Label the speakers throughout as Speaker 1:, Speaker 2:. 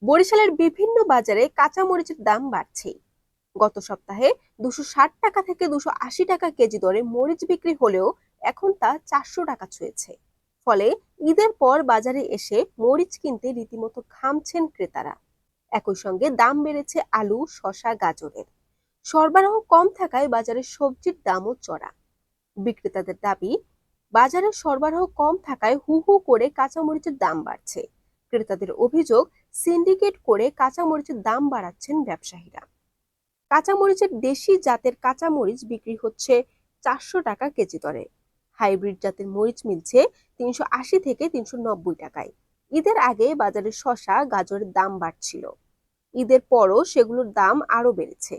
Speaker 1: বরিশালের বিভিন্ন বাজারে কাঁচা মরিচের দাম বাড়ছে। গত সপ্তাহে 260 টাকা থেকে 280 টাকা কেজি দরে মরিচ বিক্রি হলেও এখন তা 400 টাকা ছুঁয়েছে। ফলে ঈদের পর বাজারে এসে মরিচ কিনতে রীতিমতো ঘামছেন ক্রেতারা। একই সঙ্গে দাম বেড়েছে আলু, শসা, গাজরের। সরবরাহ কম থাকায় বাজারে সবজির দামও চড়া। বিক্রেতাদের দাবি, বাজারে সরবরাহ কম থাকায় হু হু করে কাঁচামরিচের দাম বাড়ছে। ক্রেতাদের অভিযোগ, সিন্ডিকেট করে কাঁচামরিচের দাম বাড়াচ্ছেন ব্যবসায়ীরা। কাঁচামরিচের দেশি জাতের কাঁচামরিচ বিক্রি হচ্ছে 400 টাকা কেজি দরে। হাইব্রিড জাতের মরিচ মিলছে 380 থেকে 390 টাকায়। ঈদের আগে বাজারে শসা, গাজরের দাম বাড়ছিল। ঈদের পরও সেগুলোর দাম আরো বেড়েছে।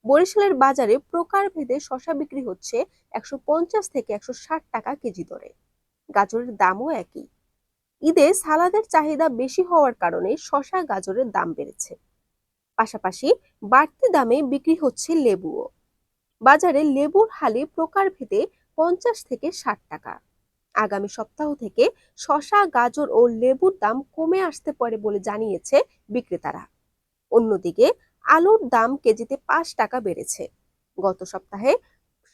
Speaker 1: বরিশালের বাজারে প্রকারভেদে শসা বিক্রি হচ্ছে 150 থেকে 160 টাকা কেজি দরে। গাজরের দামও একই। ঈদে সালাদের চাহিদা বেশি হওয়ার কারণে শসা, গাজরের দাম বেড়েছে। পাশাপাশি বাড়তি দামে বিক্রি হচ্ছে লেবুও। বাজারে লেবুর হালি প্রকারভেদে 50 থেকে 60 টাকা। আগামী সপ্তাহ থেকে শসা, গাজর ও লেবুর দাম কমে আসতে পারে বলে জানিয়েছে বিক্রেতারা। অন্যদিকে আলুর দাম কেজিতে 5 টাকা বেড়েছে। গত সপ্তাহে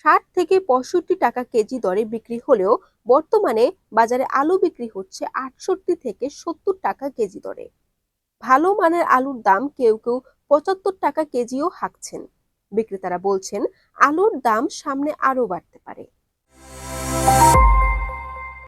Speaker 1: 60 থেকে 65 টাকা কেজি দরে বিক্রি হলেও বর্তমানে বাজারে আলু বিক্রি হচ্ছে 68 থেকে 70 টাকা কেজি দরে। ভালো মানের আলুর দাম কেউ কেউ 75 টাকা কেজিও হাঁকছেন। বিক্রেতারা বলছেন, আলুর দাম সামনে আরো বাড়তে পারে।